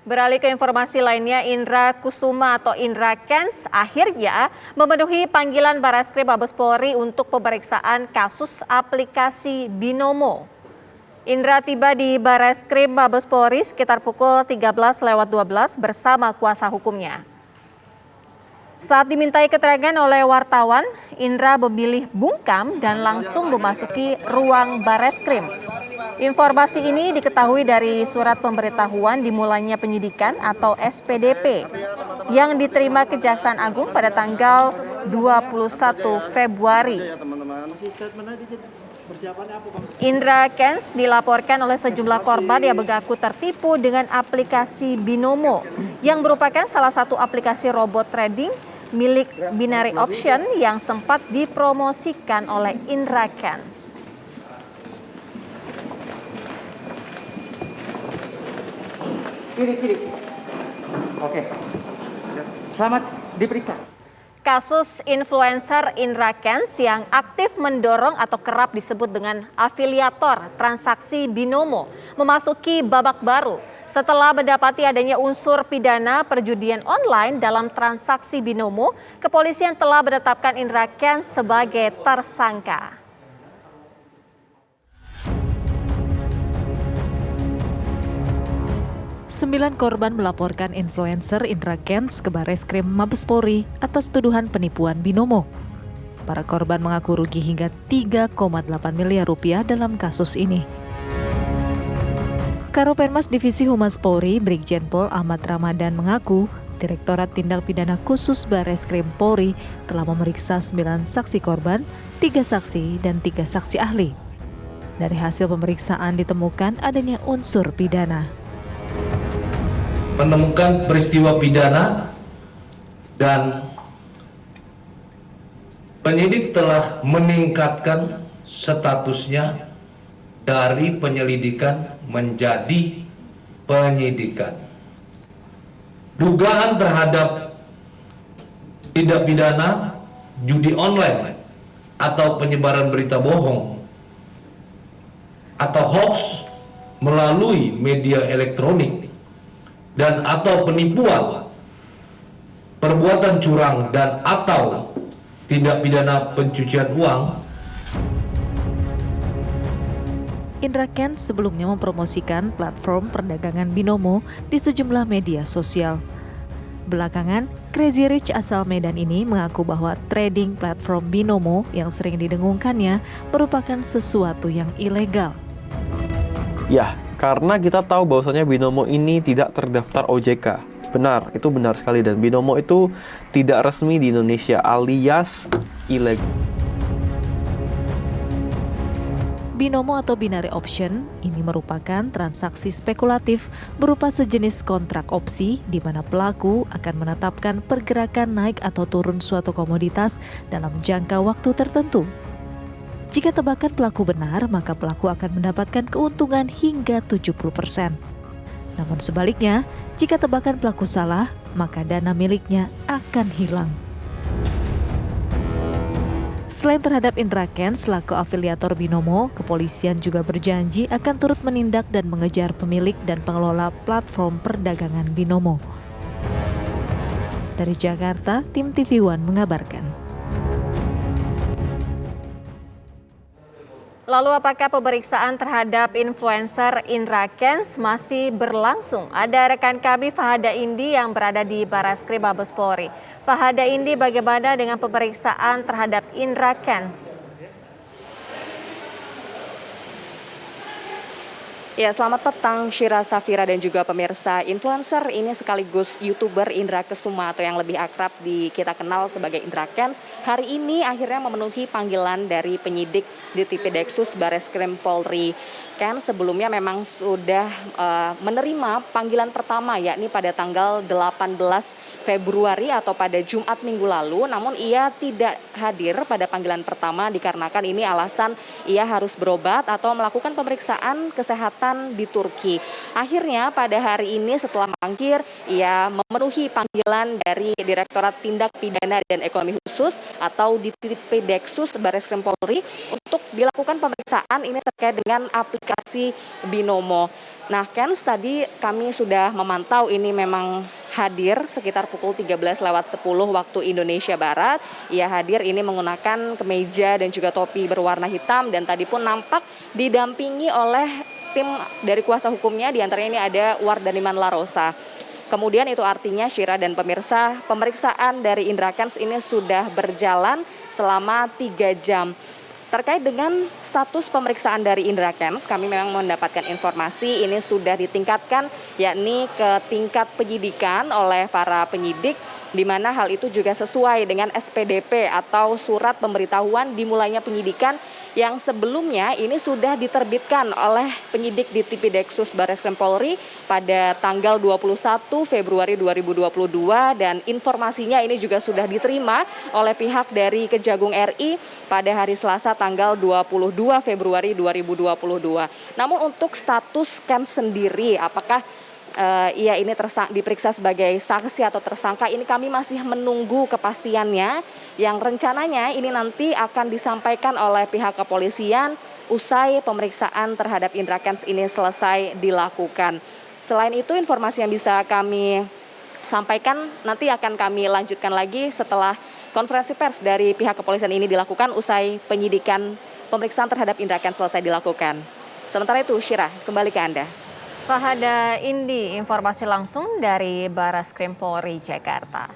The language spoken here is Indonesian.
Beralih ke informasi lainnya, Indra Kusuma atau Indra Kents akhirnya memenuhi panggilan Barreskrim Mabes Polri untuk pemeriksaan kasus aplikasi Binomo. Indra tiba di Barreskrim Mabes Polri sekitar pukul 13:12 bersama kuasa hukumnya. Saat dimintai keterangan oleh wartawan, Indra memilih bungkam dan langsung memasuki ruang Barreskrim. Informasi ini diketahui dari surat pemberitahuan dimulainya penyidikan atau SPDP yang diterima Kejaksaan Agung pada tanggal 21 Februari. Indra Kents dilaporkan oleh sejumlah korban yang mengaku tertipu dengan aplikasi Binomo yang merupakan salah satu aplikasi robot trading milik Binary Option yang sempat dipromosikan oleh Indra Kents. Kiri. Oke. Selamat diperiksa. Kasus influencer Indra Kents yang aktif mendorong atau kerap disebut dengan afiliator transaksi Binomo memasuki babak baru setelah mendapati adanya unsur pidana perjudian online dalam transaksi Binomo. Kepolisian telah menetapkan Indra Kents sebagai tersangka. Sembilan korban melaporkan influencer Indra Kents ke Barreskrim Mabes Polri atas tuduhan penipuan Binomo. Para korban mengaku rugi hingga 3,8 miliar rupiah dalam kasus ini. Karopenmas Divisi Humas Polri, Brigjen Pol Ahmad Ramadan mengaku, Direktorat Tindak Pidana Khusus Barreskrim Polri telah memeriksa 9 saksi korban, 3 saksi, dan 3 saksi ahli. Dari hasil pemeriksaan ditemukan adanya unsur pidana. Menemukan peristiwa pidana dan penyidik telah meningkatkan statusnya dari penyelidikan menjadi penyidikan. Dugaan terhadap tindak pidana judi online atau penyebaran berita bohong atau hoax melalui media elektronik dan atau penipuan, perbuatan curang dan atau tindak pidana pencucian uang. Indra Kents sebelumnya mempromosikan platform perdagangan Binomo di sejumlah media sosial. Belakangan, Crazy Rich asal Medan ini mengaku bahwa trading platform Binomo yang sering didengungkannya merupakan sesuatu yang ilegal. Ya, karena kita tahu bahwasanya Binomo ini tidak terdaftar OJK. Benar, itu benar sekali, dan Binomo itu tidak resmi di Indonesia alias ilegal. Binomo atau binary option ini merupakan transaksi spekulatif berupa sejenis kontrak opsi di mana pelaku akan menetapkan pergerakan naik atau turun suatu komoditas dalam jangka waktu tertentu. Jika tebakan pelaku benar, maka pelaku akan mendapatkan keuntungan hingga 70%. Namun sebaliknya, jika tebakan pelaku salah, maka dana miliknya akan hilang. Selain terhadap Indra Kents selaku afiliator Binomo, kepolisian juga berjanji akan turut menindak dan mengejar pemilik dan pengelola platform perdagangan Binomo. Dari Jakarta, tim TV One mengabarkan. Lalu apakah pemeriksaan terhadap influencer Indra Kents masih berlangsung? Ada rekan kami Fahada Indi yang berada di Barreskrim Mabes Polri. Fahada Indi, bagaimana dengan pemeriksaan terhadap Indra Kents? Ya, selamat petang Syira Safira dan juga pemirsa. Influencer ini sekaligus YouTuber Indra Kusuma atau yang lebih akrab kita kenal sebagai Indra Kents. Hari ini akhirnya memenuhi panggilan dari penyidik di Tipideksus Barreskrim Polri. Kents sebelumnya memang sudah menerima panggilan pertama yakni pada tanggal 18 Februari atau pada Jumat minggu lalu. Namun ia tidak hadir pada panggilan pertama dikarenakan ini alasan ia harus berobat atau melakukan pemeriksaan kesehatan Selatan di Turki. Akhirnya pada hari ini setelah mangkir, ia memenuhi panggilan dari Direktorat Tindak Pidana dan Ekonomi Khusus atau Ditpideksus Bareskrim Polri untuk dilakukan pemeriksaan ini terkait dengan aplikasi Binomo. Nah, Kens, tadi kami sudah memantau ini memang hadir sekitar pukul 13.10 waktu Indonesia Barat. Ia hadir ini menggunakan kemeja dan juga topi berwarna hitam dan tadi pun nampak didampingi oleh tim dari kuasa hukumnya, diantaranya ini ada Wardaniman Larosa. Kemudian itu artinya Syira dan pemirsa, pemeriksaan dari Indra Kents ini sudah berjalan selama 3 jam. Terkait dengan status pemeriksaan dari Indra Kents, kami memang mendapatkan informasi ini sudah ditingkatkan yakni ke tingkat penyidikan oleh para penyidik, di mana hal itu juga sesuai dengan SPDP atau surat pemberitahuan dimulainya penyidikan yang sebelumnya ini sudah diterbitkan oleh penyidik di Ditpideksus Bareskrim Polri pada tanggal 21 Februari 2022 dan informasinya ini juga sudah diterima oleh pihak dari Kejagung RI pada hari Selasa tanggal 22 Februari 2022. Namun untuk status Kents sendiri, apakah ia ini diperiksa sebagai saksi atau tersangka, ini kami masih menunggu kepastiannya yang rencananya ini nanti akan disampaikan oleh pihak kepolisian usai pemeriksaan terhadap Indra Kents ini selesai dilakukan. Selain itu, informasi yang bisa kami sampaikan nanti akan kami lanjutkan lagi setelah konferensi pers dari pihak kepolisian ini dilakukan usai penyidikan pemeriksaan terhadap Indra Kents selesai dilakukan. Sementara itu, Syira, kembali ke Anda. Fahada Indi, informasi langsung dari Bareskrim Polri Jakarta.